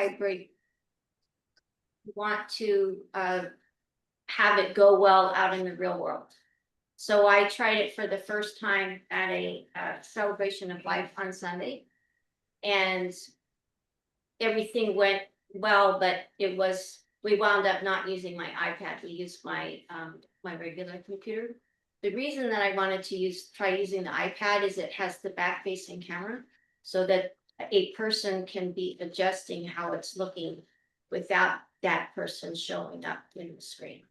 hybrid, want to have it go well out in the real world. So I tried it for the first time at a celebration of life on Sunday. And everything went well, but we wound up not using my iPad. We used my my regular computer. The reason that I wanted to try using the iPad is it has the back facing camera, so that a person can be adjusting how it's looking without that person showing up in the screen.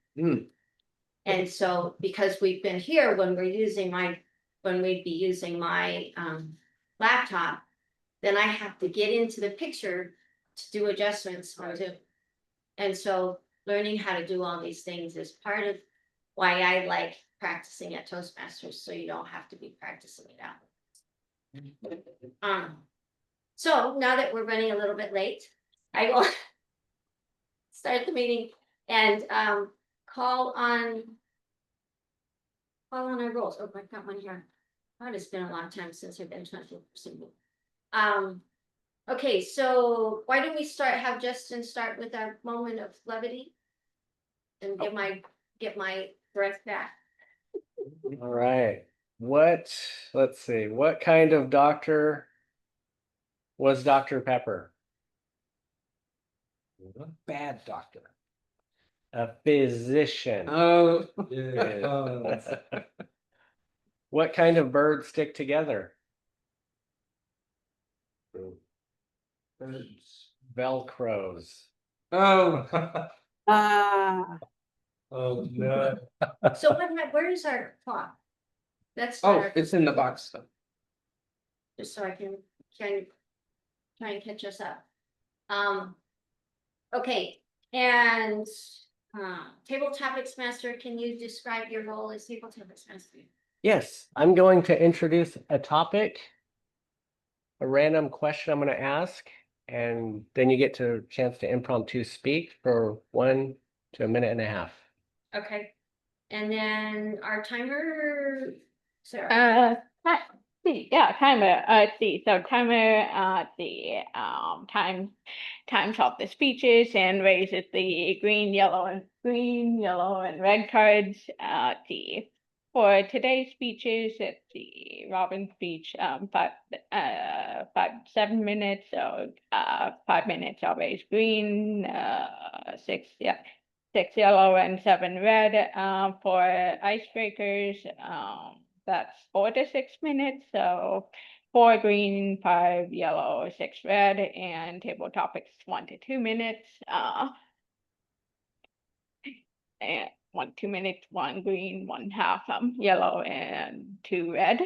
And so, because we've been here when we'd be using my laptop, then I have to get into the picture to do adjustments or to, and so learning how to do all these things is part of why I like practicing at Toastmasters, so you don't have to be practicing it out. So now that we're running a little bit late, I will start the meeting and call on our roles. Oh, I've got one here. Oh, it's been a long time since I've been 20%. Okay, so why don't we have Justin start with a moment of levity and get my breath back. All right. Let's see, what kind of doctor was Dr. Pepper? A bad doctor. A physician. Oh, What kind of birds stick together? birds. Velcros. Oh. Oh no. So where is our clock? That's Oh, it's in the box though. just so I can try and catch us up. Okay, and table topics master, can you describe your role as table topics master? Yes, I'm going to introduce a topic, a random question I'm going to ask, and then you get a chance to impromptu speak for 1 to 1.5 minutes. Okay, and then our timer, Sarah. Timer. Let's see. So timer, times off the speeches and raises the green, yellow, and red cards. For today's speeches, it's the Robin speech, 7 minutes. So 5 minutes I'll raise green, 6 yellow, and 7 red. For icebreakers, that's 4 to 6 minutes. So 4 green, 5 yellow, 6 red, and table topics 1 to 2 minutes. And 1 2 minutes, 1 green, 1 half yellow, and 2 red.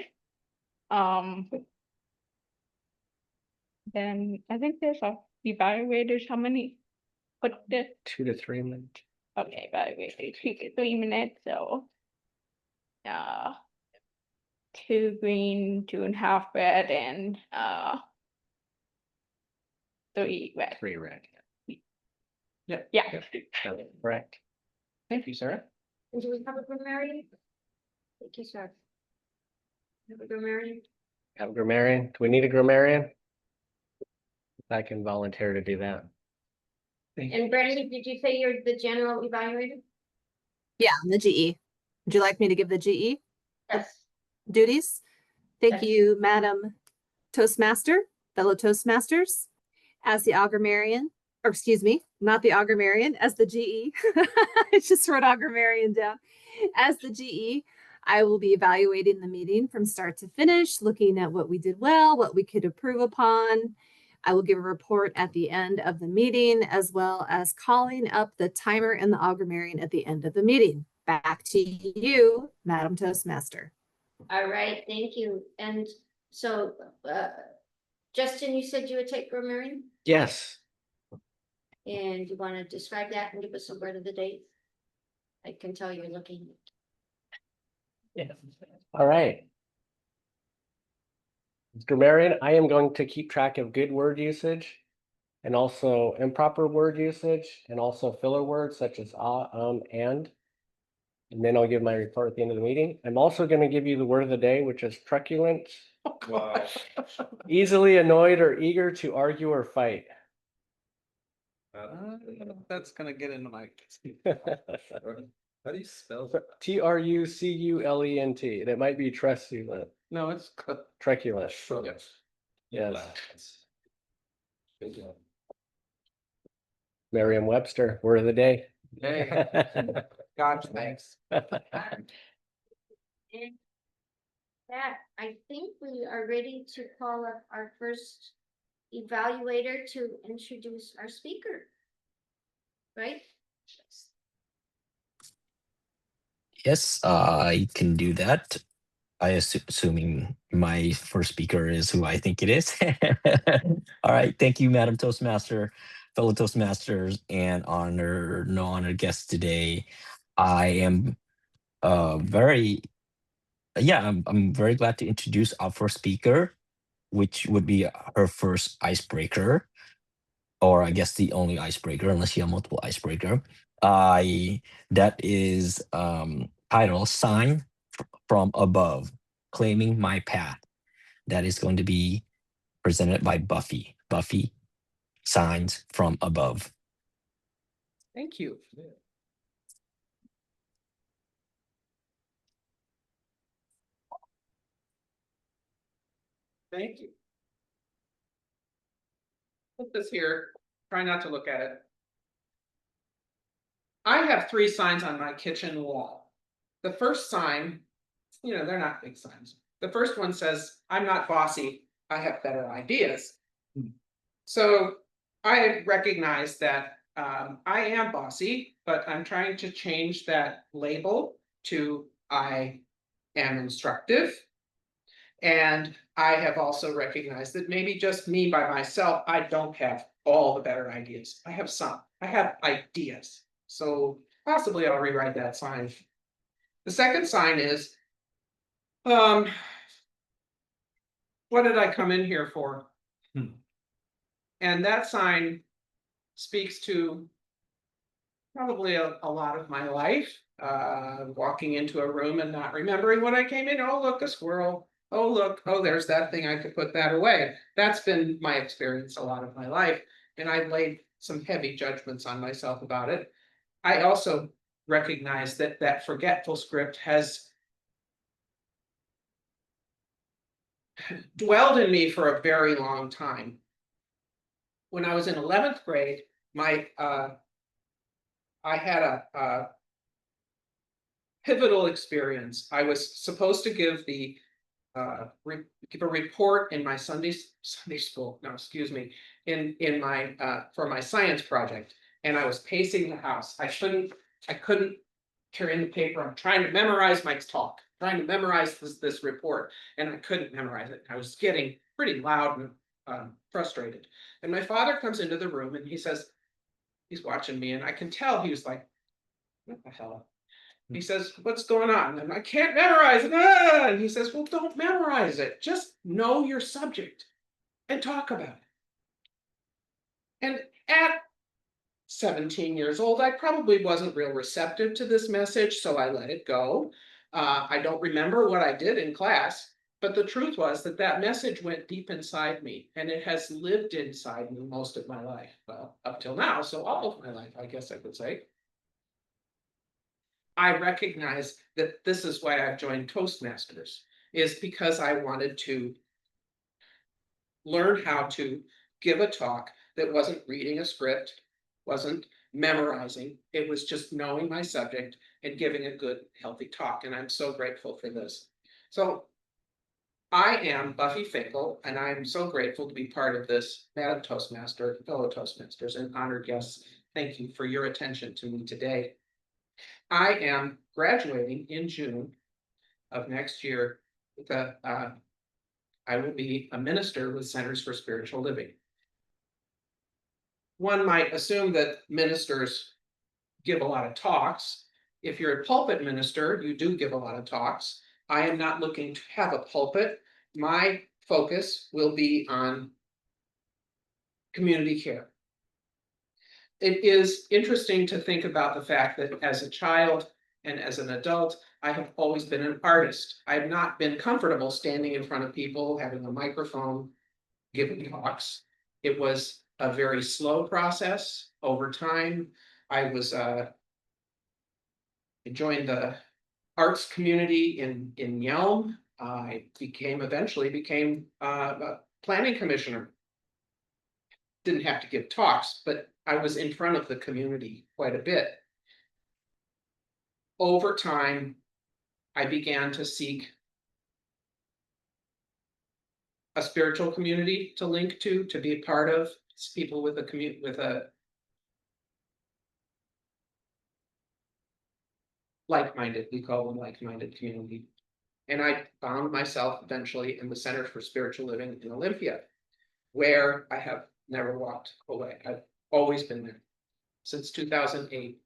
Then I think there's evaluators. How many? Put the 2 to 3 minutes. okay, evaluators 2 to 3 minutes. So 2 green, 2.5 red, and 3 red. 3 red. Yeah. Yeah. That's correct. Thank you, Sarah. And do we have a grammarian? Thank you, sir. Have a grammarian? Have a grammarian. Do we need a grammarian? I can volunteer to do that. And Brandon, did you say you're the general evaluator? Yeah, I'm the GE. Would you like me to give the GE Yes. duties? Thank Yes. you, Madam Toastmaster, fellow Toastmasters. As the Augramarian, or excuse me, not the Augramarian, as the GE. I just wrote Augramarian down. As the GE, I will be evaluating the meeting from start to finish, looking at what we did well, what we could improve upon. I will give a report at the end of the meeting, as well as calling up the timer and the Augramarian at the end of the meeting. Back to you, Madam Toastmaster. All right, thank you. And so, Justin, you said you would take grammarian, Yes. and you want to describe that and give us a word of the day? I can tell you're looking. Yes. All right. As grammarian, I am going to keep track of good word usage and also improper word usage and also filler words such as and then I'll give my report at the end of the meeting. I'm also going to give you the word of the day, which is truculent. Wow. Easily annoyed or eager to argue or fight. That's gonna get into my. How do you spell that? Truculent, and it might be truculent, No, it's. truculent. Yes. Yes. Merriam-Webster, word of the day. Hey, gosh, thanks. And that, I think we are ready to call up our first evaluator to introduce our speaker. Right? Yes, I can do that. Assuming my first speaker is who I think it is. All right, thank you, Madam Toastmaster, fellow Toastmasters, and no honored guests today. I am I'm very glad to introduce our first speaker, which would be her first icebreaker, or I guess the only icebreaker, unless you have multiple icebreaker. That is title Sign from Above, Claiming My Path. That is going to be presented by Buffie. Buffie, Signs from Above. Thank you. Thank you. Put this here, try not to look at it. I have 3 signs on my kitchen wall. The first sign, they're not big signs. The first one says, I'm not bossy, I have better ideas. So I recognize that I am bossy, but I'm trying to change that label to I am instructive. And I have also recognized that maybe just me by myself, I don't have all the better ideas. I have some. I have ideas. So possibly I'll rewrite that sign. The second sign is, what did I come in here for? And that sign speaks to probably a lot of my life. Walking into a room and not remembering what I came in. Oh, look, a squirrel. Oh, look, oh, there's that thing, I could put that away. That's been my experience a lot of my life. And I've laid some heavy judgments on myself about it. I also recognize that that forgetful script has dwelled in me for a very long time. When I was in 11th grade, I had a pivotal experience. I was supposed to give give a report in my Sunday school. No, excuse me, in my for my science project, and I was pacing the house. I couldn't carry in the paper. I'm trying to memorize Mike's talk, trying to memorize this report, and I couldn't memorize it. I was getting pretty loud and frustrated. And my father comes into the room and he says, he's watching me, and I can tell he was like, what the hell? He says, what's going on? And I can't memorize it. Ah! And he says, well, don't memorize it. Just know your subject and talk about it. And at 17 years old, I probably wasn't real receptive to this message, so I let it go. I don't remember what I did in class, but the truth was that that message went deep inside me, and it has lived inside me most of my life. Well, up till now, so all of my life, I guess I could say. I recognize that this is why I've joined Toastmasters, is because I wanted to learn how to give a talk that wasn't reading a script, wasn't memorizing. It was just knowing my subject and giving a good, healthy talk. And I'm so grateful for this. So I am Buffie Finkel, and I'm so grateful to be part of this. Madam Toastmaster, fellow Toastmasters, and honored guests, thank you for your attention to me today. I am graduating in June of next year with I will be a minister with Centers for Spiritual Living. One might assume that ministers give a lot of talks. If you're a pulpit minister, you do give a lot of talks. I am not looking to have a pulpit. My focus will be on community care. It is interesting to think about the fact that as a child and as an adult, I have always been an artist. I have not been comfortable standing in front of people, having a microphone, giving talks. It was a very slow process. Over time, I joined the arts community in Yelm. I eventually became a planning commissioner. Didn't have to give talks, but I was in front of the community quite a bit. Over time, I began to seek a spiritual community to link to be a part of. It's people with a like-minded, we call them like-minded community. And I found myself eventually in the Center for Spiritual Living in Olympia, where I have never walked away. I've always been there since 2008.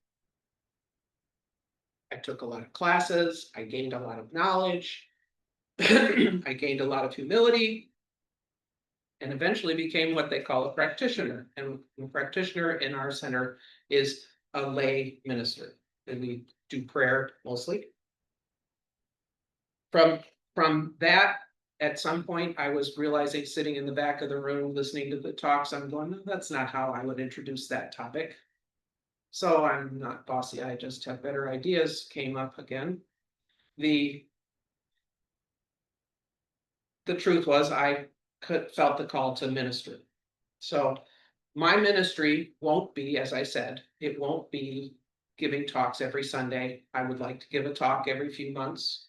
I took a lot of classes, I gained a lot of knowledge, I gained a lot of humility, and eventually became what they call a practitioner. And a practitioner in our center is a lay minister, and we do prayer mostly. From that, at some point, I was realizing, sitting in the back of the room, listening to the talks, I'm going, no, that's not how I would introduce that topic. So I'm not bossy, I just have better ideas, came up again. The truth was I felt the call to minister. So my ministry won't be, as I said, it won't be giving talks every Sunday. I would like to give a talk every few months.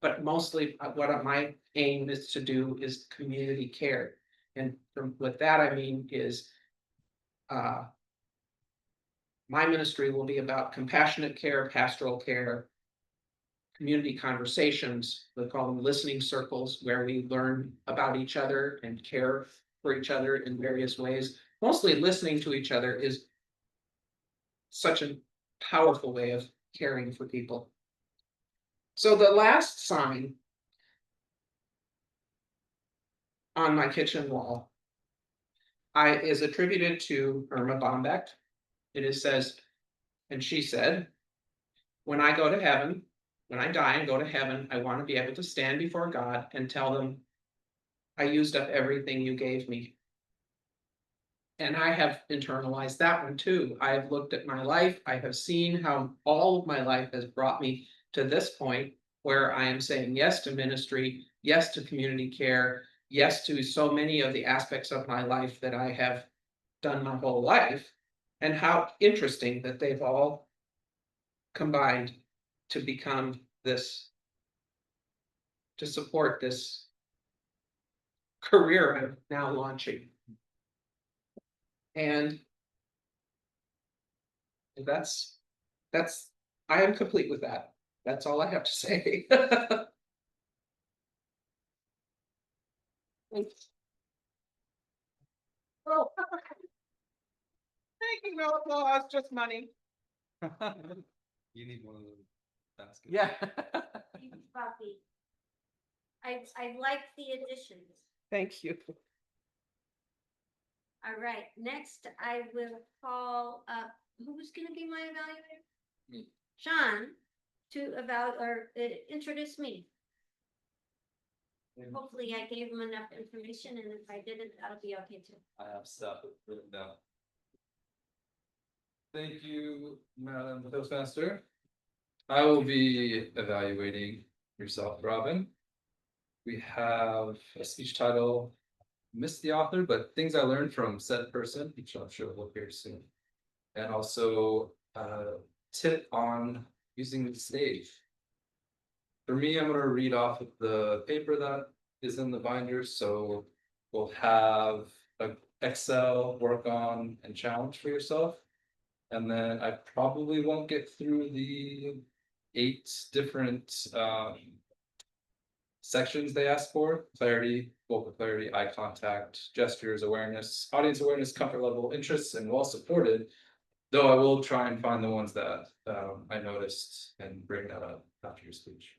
But mostly what my aim is to do is community care. And with that, I mean is my ministry will be about compassionate care, pastoral care, community conversations. We call them listening circles, where we learn about each other and care for each other in various ways. Mostly listening to each other is such a powerful way of caring for people. So the last sign on my kitchen wall is attributed to Irma Bombeck. It says, and she said, when I go to heaven, when I die and go to heaven, I want to be able to stand before God and tell them, I used up everything you gave me. And I have internalized that one too. I have looked at my life. I have seen how all of my life has brought me to this point where I am saying yes to ministry, yes to community care, yes to so many of the aspects of my life that I have done my whole life, and how interesting that they've all combined to become this, to support this career I'm now launching. And that's, I am complete with that. That's all I have to say. Thanks. Oh. Thank you, no applause, just money. You need one of those baskets. Yeah. Buffy. I like the additions. Thank you. All right, next I will call up, who's gonna be my evaluator? Me. Sean, to introduce me. Hopefully I gave him enough information, and if I didn't, that'll be okay too. I have stuff written down. Thank you, Madam Toastmaster. I will be evaluating yourself, Robin. We have a speech title, missed the author, but things I learned from said person, which I'm sure we'll hear soon. And also a tip on using the stage. For me, I'm going to read off of the paper that is in the binder. So we'll have an Excel work on and challenge for yourself. And then I probably won't get through the 8 different sections they ask for: clarity, vocal clarity, eye contact, gestures, awareness, audience awareness, comfort level, interests, and well supported. Though I will try and find the ones that I noticed and bring that up after your speech.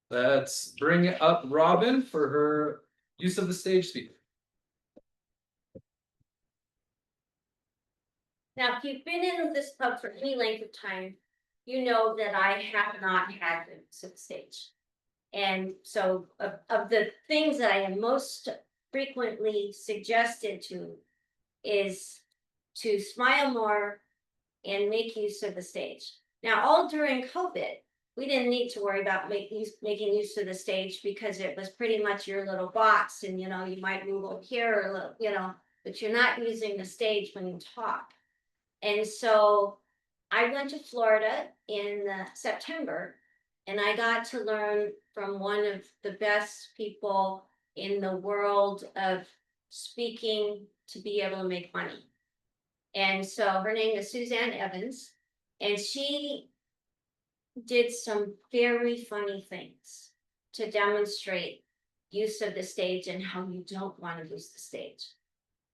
Let's bring up Robin for her use of the stage speaker. Now, if you've been in this pub for any length of time, you know that I have not had the stage. And so of the things that I am most frequently suggested to is to smile more and make use of the stage. Now, all during COVID, we didn't need to worry about making use of the stage because it was pretty much your little box and, you know, you might move over here or, you know, but you're not using the stage when you talk. And so I went to Florida in September and I got to learn from one of the best people in the world of speaking to be able to make money. And so her name is Suzanne Evans, and she did some very funny things to demonstrate use of the stage and how you don't want to use the stage.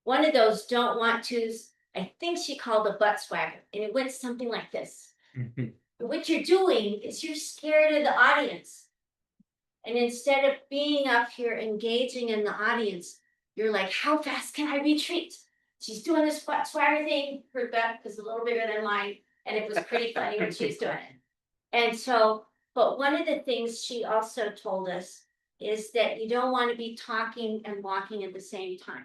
One of those don't want to's, I think she called a butt swagger, and it went something like this. What you're doing is you're scared of the audience. And instead of being up here engaging in the audience, you're like, how fast can I retreat? She's doing this butt swagger thing. Her butt is a little bigger than mine, and it was pretty funny when she was doing it. And so, but one of the things she also told us is that you don't want to be talking and walking at the same time.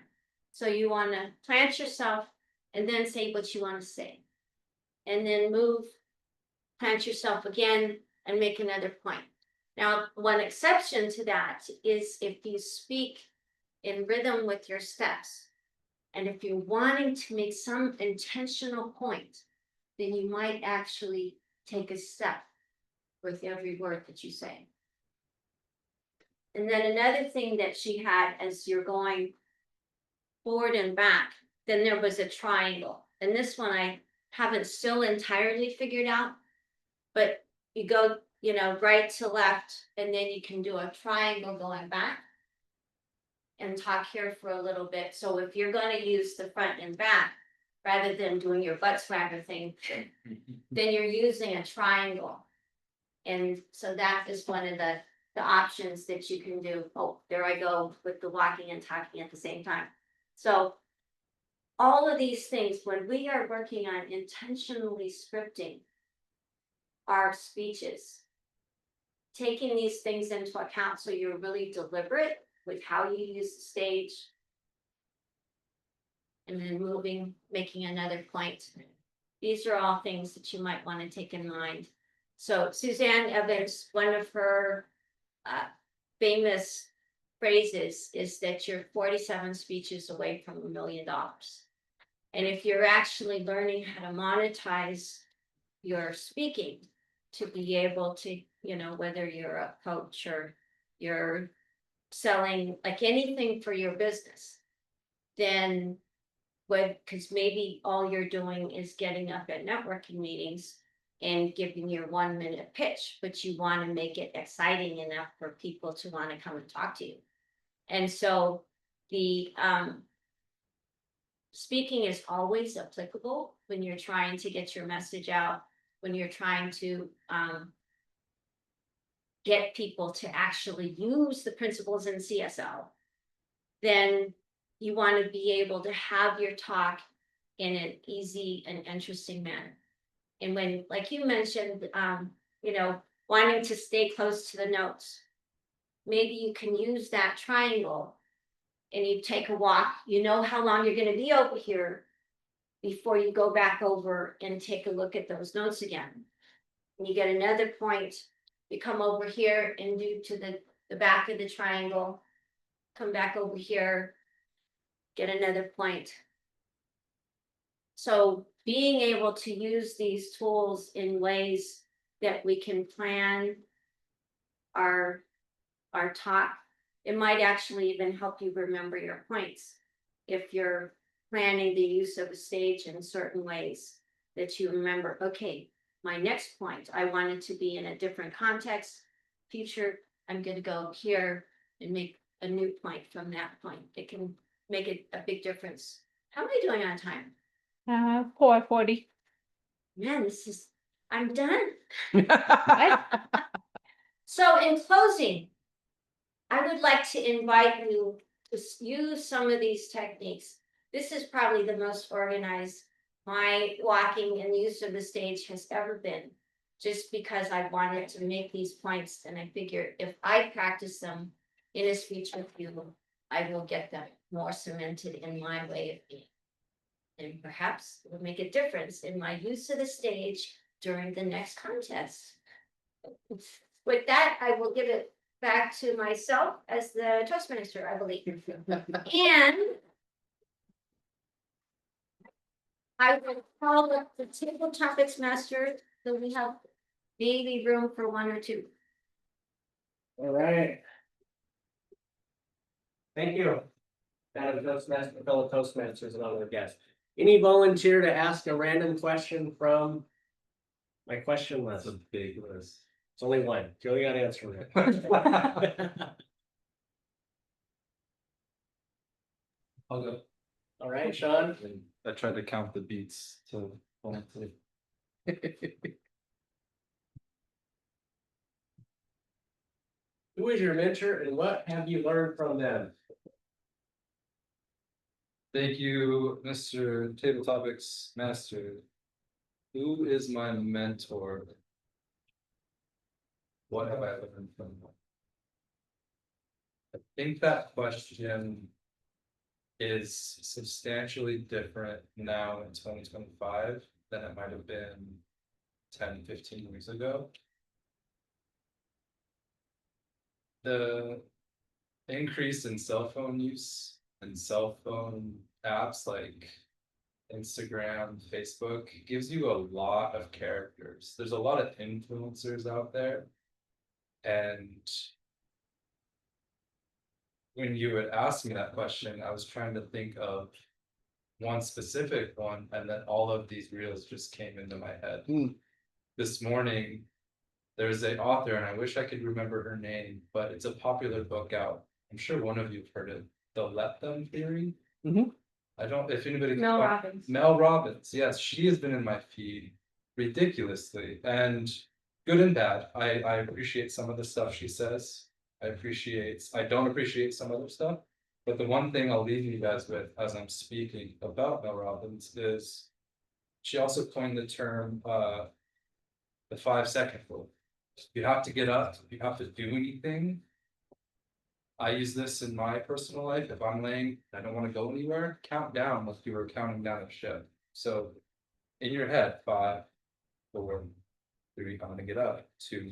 So you want to plant yourself and then say what you want to say. And then move, plant yourself again, and make another point. Now, one exception to that is if you speak in rhythm with your steps. And if you're wanting to make some intentional point, then you might actually take a step with every word that you say. And then another thing that she had as you're going forward and back, then there was a triangle. And this one I haven't still entirely figured out, but you go, you know, right to left, and then you can do a triangle going back and talk here for a little bit. So if you're going to use the front and back, rather than doing your butt swagger thing, then you're using a triangle. And so that is one of the options that you can do. Oh, there I go with the walking and talking at the same time. So all of these things, when we are working on intentionally scripting our speeches, taking these things into account so you're really deliberate with how you use the stage, and then moving, making another point. These are all things that you might want to take in mind. So Suzanne Evans, one of her famous phrases is that you're 47 speeches away from $1 million. And if you're actually learning how to monetize your speaking to be able to, you know, whether you're a coach or you're selling like anything for your business, then because maybe all you're doing is getting up at networking meetings and giving your 1 minute pitch, but you want to make it exciting enough for people to want to come and talk to you. And so the speaking is always applicable when you're trying to get your message out, when you're trying to get people to actually use the principles in CSL, then you want to be able to have your talk in an easy and interesting manner. And when, like you mentioned, you know, wanting to stay close to the notes, maybe you can use that triangle and you take a walk. You know how long you're going to be over here before you go back over and take a look at those notes again. And you get another point. You come over here and do to the back of the triangle, come back over here, get another point. So being able to use these tools in ways that we can plan our talk, it might actually even help you remember your points. If you're planning the use of a stage in certain ways that you remember, okay, my next point, I want it to be in a different context. Future, I'm going to go here and make a new point from that point. It can make it a big difference. How am I doing on time? 4:40. Man, I'm done. So in closing, I would like to invite you to use some of these techniques. This is probably the most organized my walking and use of the stage has ever been, just because I wanted to make these points. And I figured if I practice them in a speech with you, I will get them more cemented in my way of being. And perhaps it will make a difference in my use of the stage during the next contest. With that, I will give it back to myself as the Toastmaster, I believe. And I will call up the table topics master, so we have maybe room for one or two. All right. Thank you. Madam Toastmaster, fellow Toastmasters and other guests. Any volunteer to ask a random question from my question list? That's a big list. It's only one. You only got to answer it. I'll go. All right, Sean. I tried to count the beats to volunteer. Who is your mentor and what have you learned from them? Thank you, Mr. Table Topics Master. Who is my mentor? What have I learned from them? I think that question is substantially different now in 2025 than it might have been 10, 15 years ago. The increase in cell phone use and cell phone apps like Instagram, Facebook gives you a lot of characters. There's a lot of influencers out there. And when you would ask me that question, I was trying to think of one specific one, and then all of these reels just came into my head. This morning, there's an author, and I wish I could remember her name, but it's a popular book out. I'm sure one of you've heard it, The Let Them Theory. I don't, if anybody. Mel Robbins. Mel Robbins, yes, she has been in my feed ridiculously, and good and bad. I appreciate some of the stuff she says. I don't appreciate some other stuff. But the one thing I'll leave you guys with as I'm speaking about Mel Robbins is she also coined the term the 5-second rule. You have to get up, you have to do anything. I use this in my personal life. If I'm laying, I don't want to go anywhere, count down like you were counting down a ship. So in your head, 5, 4, 3, I'm gonna get up, 2,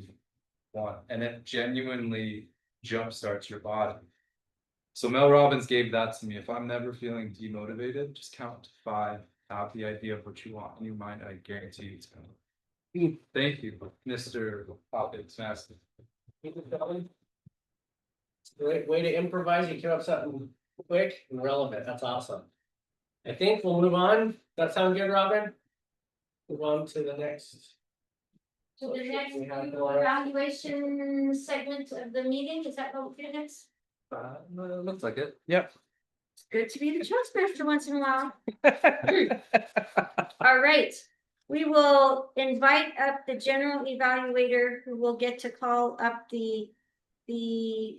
1, and it genuinely jumpstarts your body. So Mel Robbins gave that to me. If I'm never feeling demotivated, just count to 5, have the idea of what you want in your mind. I guarantee you it's gonna. Thank you, Mr. Topics Master. Great way to improvise. You came up with something quick and relevant. That's awesome. I think we'll move on. Does that sound good, Robin? Move on to the next. So the next We have more. evaluation segment of the meeting, is that what we're doing next? Looks like it. Yep. It's good to be the Toastmaster once in a while. All right, we will invite up the general evaluator who will get to call up the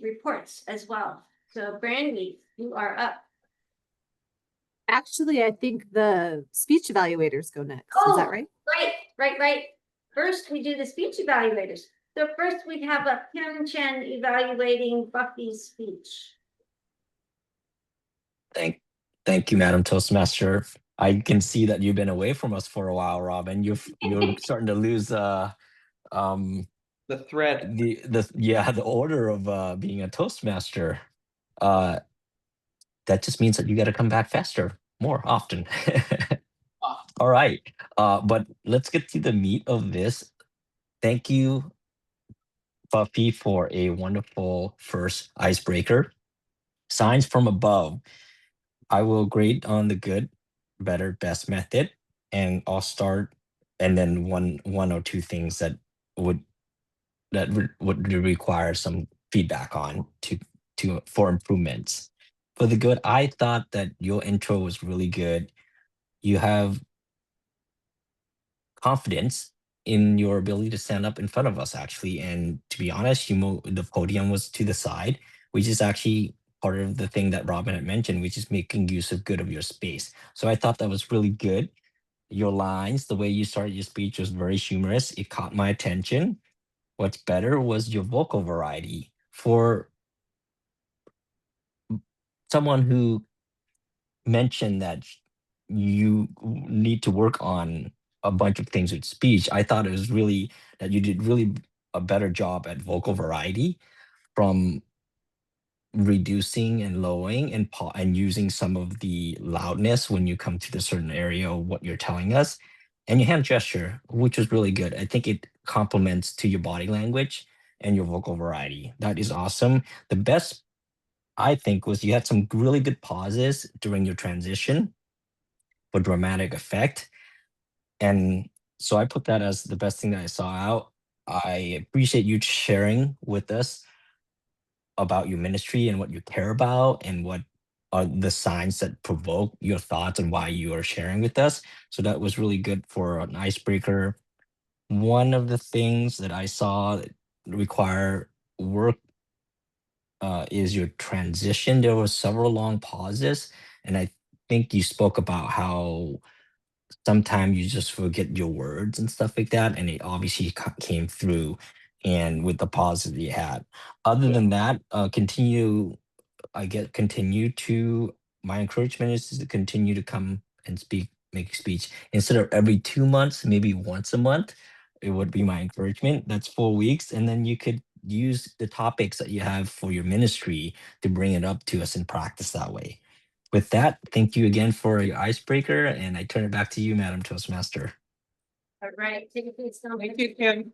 reports as well. So Brandy, you are up. Actually, I think the speech evaluators go next. Is Oh, that right? Right. First, we do the speech evaluators. So first we have a Kim Chen evaluating Buffy's speech. Thank you, Madam Toastmaster. I can see that you've been away from us for a while, Robin. You're starting to lose The thread. the order of being a Toastmaster. That just means that you got to come back faster, more often. All right. But let's get to the meat of this. Thank you, Buffy, for a wonderful first icebreaker. Signs from above. I will grade on the good, better, best method, and I'll start, and then one or two things that would require some feedback on for improvements. For the good, I thought that your intro was really good. You have confidence in your ability to stand up in front of us, actually. And to be honest, the podium was to the side, which is actually part of the thing that Robin had mentioned, which is making use of good of your space. So I thought that was really good. Your lines, the way you started your speech was very humorous. It caught my attention. What's better was your vocal variety. For someone who mentioned that you need to work on a bunch of things with speech, I thought it was really that you did really a better job at vocal variety, from reducing and lowering and using some of the loudness when you come to the certain area of what you're telling us, and your hand gesture, which was really good. I think it complements to your body language and your vocal variety. That is awesome. The best, I think, was you had some really good pauses during your transition for dramatic effect. And so I put that as the best thing that I saw out. I appreciate you sharing with us about your ministry and what you care about and what are the signs that provoke your thoughts and why you are sharing with us. So that was really good for an icebreaker. One of the things that I saw that require work is your transition. There were several long pauses, and I think you spoke about how sometimes you just forget your words and stuff like that, and it obviously came through, and with the pauses that you had. Other than that, continue to, my encouragement is to continue to come and make a speech instead of every 2 months, maybe once a month. It would be my encouragement. That's 4 weeks, and then you could use the topics that you have for your ministry to bring it up to us and practice that way. With that, thank you again for your icebreaker, and I turn it back to you, Madam Toastmaster. All right, take a please. Thank you, Kim.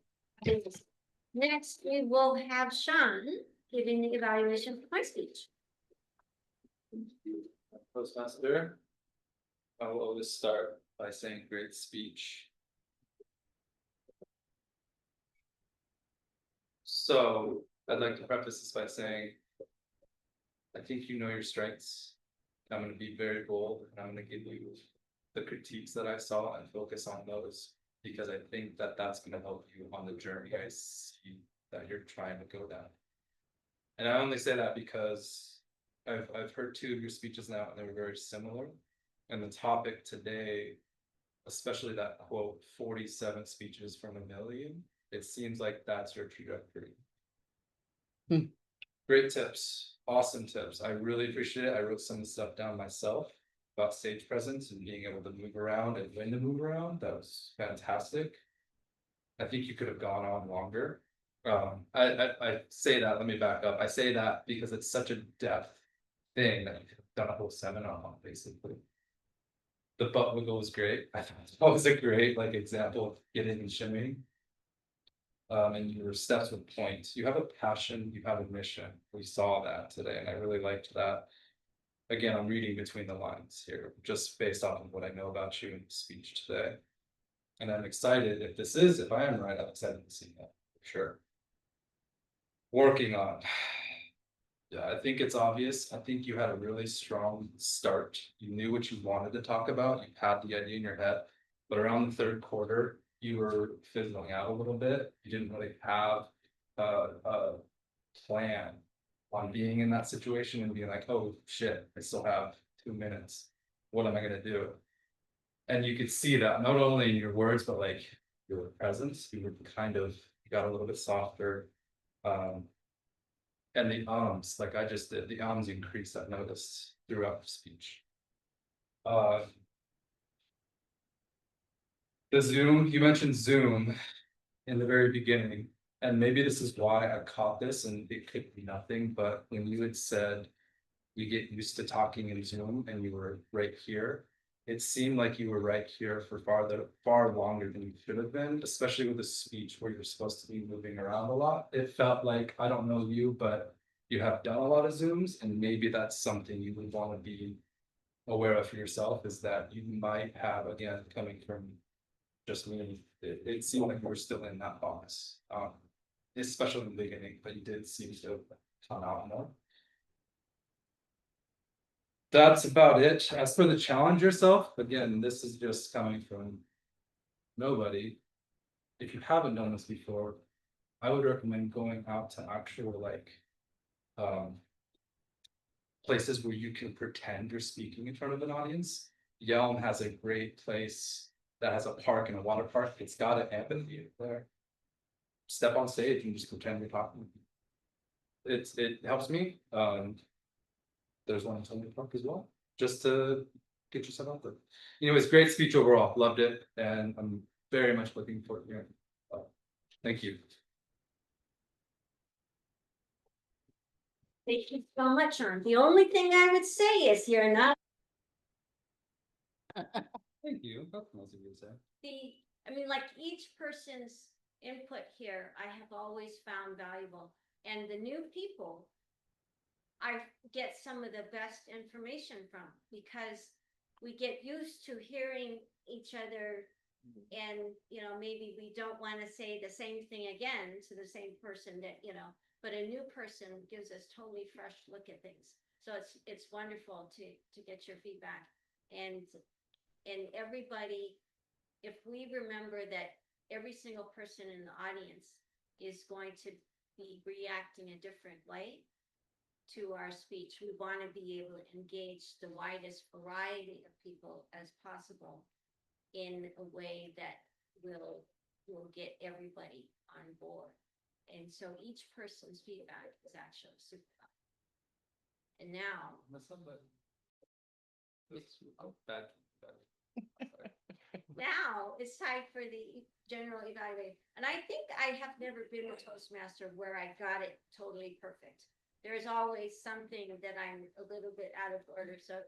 Next, we will have Sean giving the evaluation for my speech. Toastmaster, I will always start by saying great speech. So I'd like to preface this by saying, I think you know your strengths. I'm going to be very bold, and I'm going to give you the critiques that I saw and focus on those, because I think that that's going to help you on the journey I see that you're trying to go down. And I only say that because I've heard 2 of your speeches now, and they were very similar. And the topic today, especially that quote, 47 speeches from a million, it seems like that's your trajectory. Great tips, awesome tips. I really appreciate it. I wrote some stuff down myself about stage presence and being able to move around and when to move around. That was fantastic. I think you could have gone on longer. I say that, let me back up. I say that because it's such a depth thing that you could have done a whole seminar on, basically. The butt wiggle was great. I thought that was a great example of getting and shimming. And your steps with points. You have a passion, you have a mission. We saw that today, and I really liked that. Again, I'm reading between the lines here, just based off of what I know about you in the speech today. And I'm excited if I am right, I'm excited to see that, for sure. Working on. Yeah, I think it's obvious. I think you had a really strong start. You knew what you wanted to talk about. You had the idea in your head, but around the 3rd quarter, you were fizzling out a little bit. You didn't really have a plan on being in that situation and being like, oh shit, I still have 2 minutes. What am I gonna do? And you could see that not only in your words, but your presence. You were you got a little bit softer. And the ums, like I just did, the ums increased, I've noticed throughout the speech. The Zoom, you mentioned Zoom in the very beginning, and maybe this is why I caught this, and it could be nothing, but when you had said we get used to talking in Zoom and you were right here, it seemed like you were right here for far longer than you should have been, especially with a speech where you're supposed to be moving around a lot. It felt like, I don't know you, but you have done a lot of Zooms, and maybe that's something you would want to be aware of for yourself, is that you might have, again, coming from just me, it seemed like you were still in that box, especially in the beginning, but you did seem to come out more. That's about it. As for the challenge yourself, again, this is just coming from nobody. If you haven't done this before, I would recommend going out to actual places where you can pretend you're speaking in front of an audience. Yelm has a great place that has a park and a water park. It's got an amphitheater there. Step on stage and just pretend you're talking. It helps me. The there's one in Tony Park as well, just to get yourself out there. Anyways, great speech overall, loved it, and I'm very much looking forward to hearing. Thank you. Thank you so much, Ern. The only thing I would say is you're not Thank you. Nothing else you can say. I mean, like each person's input here, I have always found valuable. And the new people, I get some of the best information from, because we get used to hearing each other. And, you know, maybe we don't want to say the same thing again to the same person that, you know, but a new person gives us totally fresh look at things. So it's wonderful to get your feedback. And everybody, if we remember that every single person in the audience is going to be reacting a different way to our speech, we want to be able to engage the widest variety of people as possible in a way that will get everybody on board. And so each person's feedback is actually super valuable. And now, now it's time for the general evaluation. And I think I have never been a Toastmaster where I got it totally perfect. There's always something that I'm a little bit out of order. So,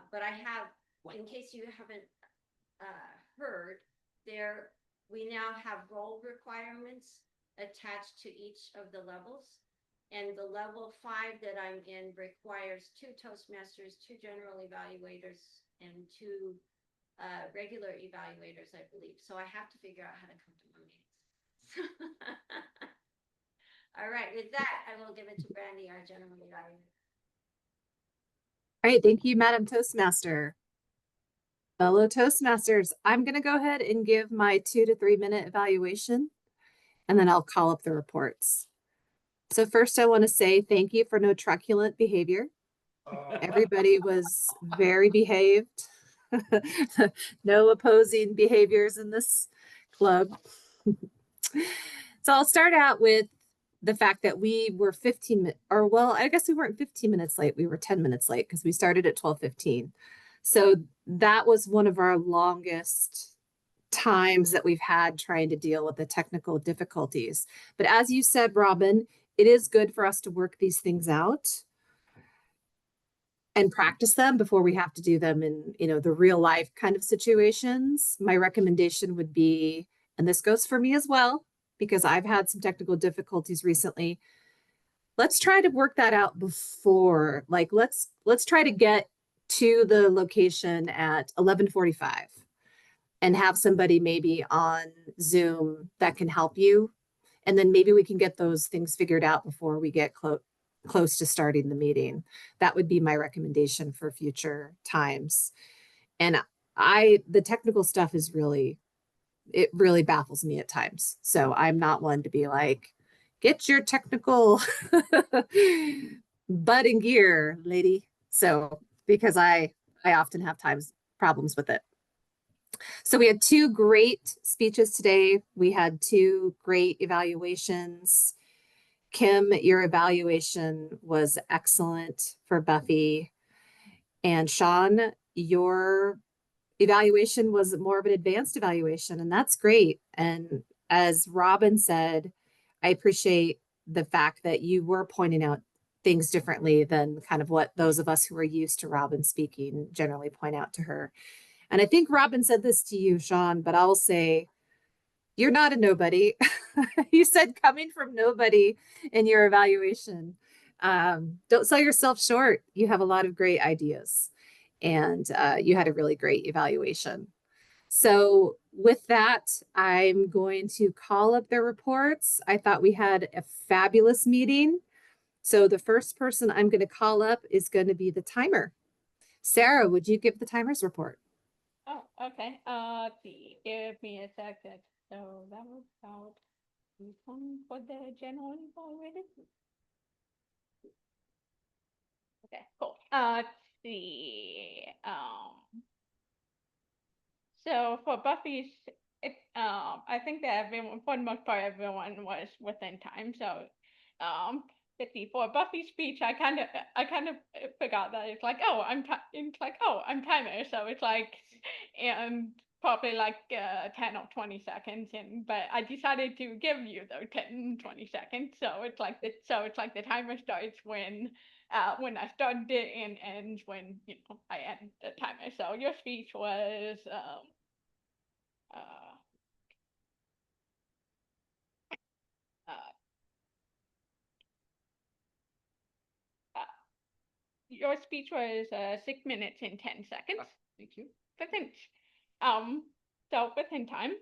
but I have, in case you haven't heard, we now have role requirements attached to each of the levels. And the level 5 that I'm in requires 2 Toastmasters, 2 general evaluators, and 2 regular evaluators, I believe. So I have to figure out how to come to my meetings. All right, with that, I will give it to Brandy, our general evaluator. All right, thank you, Madam Toastmaster. Fellow Toastmasters, I'm going to go ahead and give my 2 to 3 minute evaluation, and then I'll call up the reports. So first, I want to say thank you for no truculent behavior. Everybody was very behaved. No opposing behaviors in this club. So I'll start out with the fact that we were 15 minutes, or well, I guess we weren't 15 minutes late. We were 10 minutes late because we started at 12:15. So that was one of our longest times that we've had trying to deal with the technical difficulties. But as you said, Robin, it is good for us to work these things out and practice them before we have to do them in, you know, the real life kind of situations. My recommendation would be, and this goes for me as well, because I've had some technical difficulties recently. Let's try to work that out before, like, let's try to get to the location at 11:45 and have somebody maybe on Zoom that can help you. And then maybe we can get those things figured out before we get close to starting the meeting. That would be my recommendation for future times. And the technical stuff is it really baffles me at times. So I'm not one to be like, get your technical butt in gear, lady. So, because I often have problems with it. So we had 2 great speeches today. We had 2 great evaluations. Kim, your evaluation was excellent for Buffy. And Sean, your evaluation was more of an advanced evaluation, and that's great. And as Robin said, I appreciate the fact that you were pointing out things differently than kind of what those of us who are used to Robin speaking generally point out to her. And I think Robin said this to you, Sean, but I'll say, you're not a nobody. You said coming from nobody in your evaluation. Don't sell yourself short. You have a lot of great ideas, and you had a really great evaluation. So with that, I'm going to call up the reports. I thought we had a fabulous meeting. So the first person I'm going to call up is going to be the timer. Sarah, would you give the timer's report? Oh, okay. Give me a second. So that was about for the general already. Okay, cool. Let's see. So for Buffy's, I think that everyone, for the most part, everyone was within time. So, let's see, for Buffy's speech, I kind of forgot that it's like, oh, it's like, oh, I'm timer, so it's like, and probably like 10 or 20 seconds, and but I decided to give you those 10, 20 seconds, so it's like the timer starts when I started it and ends when I end the timer. So your speech was uh, uh, uh, your speech was 6 minutes and 10 seconds. Thank you. Within, so within time.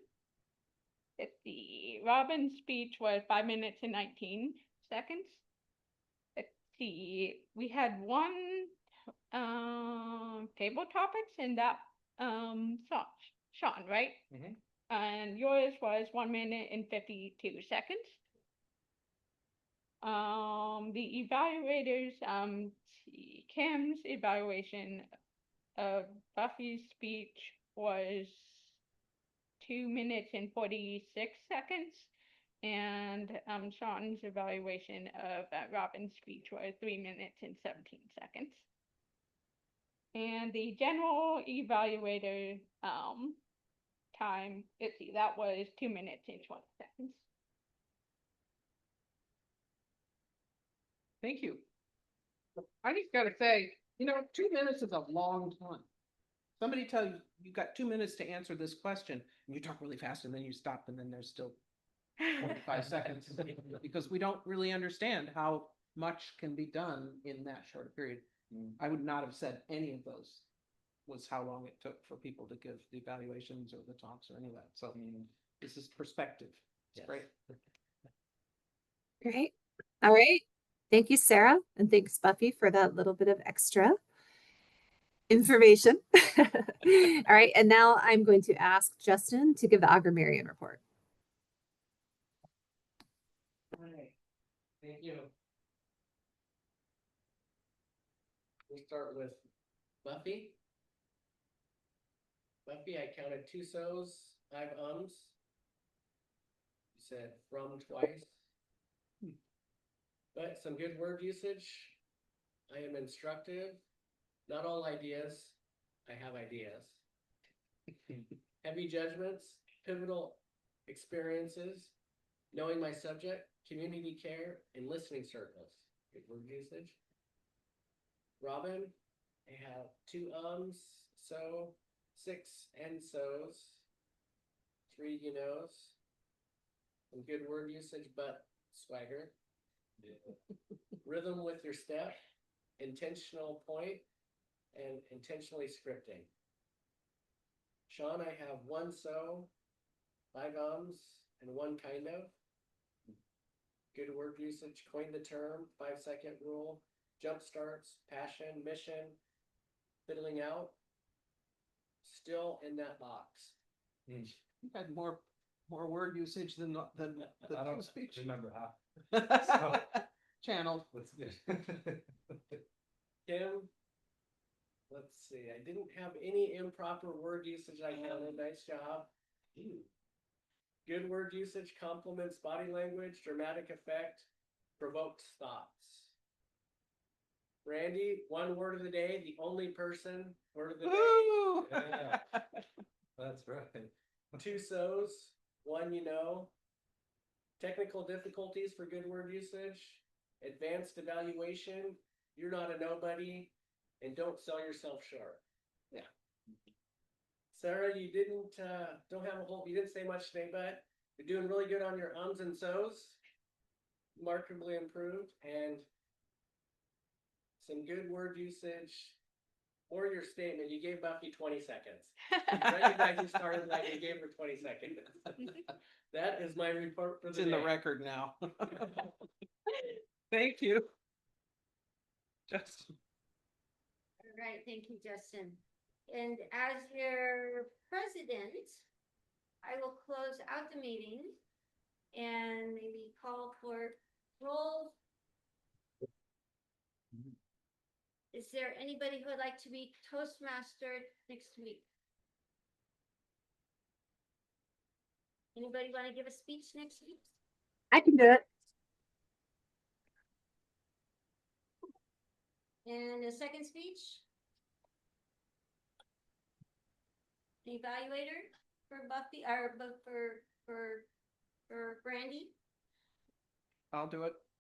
Let's see, Robin's speech was 5 minutes and 19 seconds. Let's see, we had one table topics in that Sean, right? Mhm. And yours was 1 minute and 52 seconds. The evaluators, Kim's evaluation of Buffy's speech was 2 minutes and 46 seconds. And Sean's evaluation of Robin's speech was 3 minutes and 17 seconds. And the general evaluator time, let's see, that was 2 minutes and 20 seconds. Thank you. I just gotta say, 2 minutes is a long time. Somebody tell you, you got 2 minutes to answer this question, and you talk really fast, and then you stop, and then there's still 45 seconds. Because we don't really understand how much can be done in that short a period. I would not have said any of those was how long it took for people to give the evaluations or the talks or any of that. So this is perspective. It's Yes. great. Great. All right. Thank you, Sarah. And thanks, Buffy, for that little bit of extra information. All right. And now I'm going to ask Justin to give the Augmerian report. Hi, thank you. We start with Buffy. Buffy, I counted 2 so's, 5 ums. You said from twice. But some good word usage. I am instructive. Not all ideas. I have ideas. Heavy judgments, pivotal experiences, knowing my subject, community care, and listening circles. Good word usage. Robin, I have 2 ums, so, 6 and so's, 3 you knows. Some good word usage, but swagger. Rhythm with your step, intentional point, and intentionally scripting. Sean, I have 1 so, 5 ums, and 1 kind of. Good word usage, coined the term, 5-second rule, jump starts, passion, mission, fiddling out. Still in that box. You had more word usage than the I don't speech. remember half. So- Channeled. Let's do. Kim, let's see, I didn't have any improper word usage. I counted. Nice job. Good word usage, compliments body language, dramatic effect, provokes thoughts. Randy, 1 word of the day, the only person, word of the day. Woo! Yeah. That's right. 2 so's, 1 you know. Technical difficulties for good word usage. Advanced evaluation. You're not a nobody, and don't sell yourself short. Yeah. Sarah, you didn't say much today, but you're doing really good on your ums and so's. Markedly improved, and some good word usage for your statement. You gave Buffy 20 seconds. Recognize you started like you gave her 20 seconds. That is my report for It's the in day. the record now. Thank you. Justin. All right, thank you, Justin. And as your president, I will close out the meeting and maybe call for roll. Is there anybody who would like to be Toastmaster next week? Anybody want to give a speech next week? I can do it. And a second speech? The evaluator for Buffy, or for Brandy? I'll do it.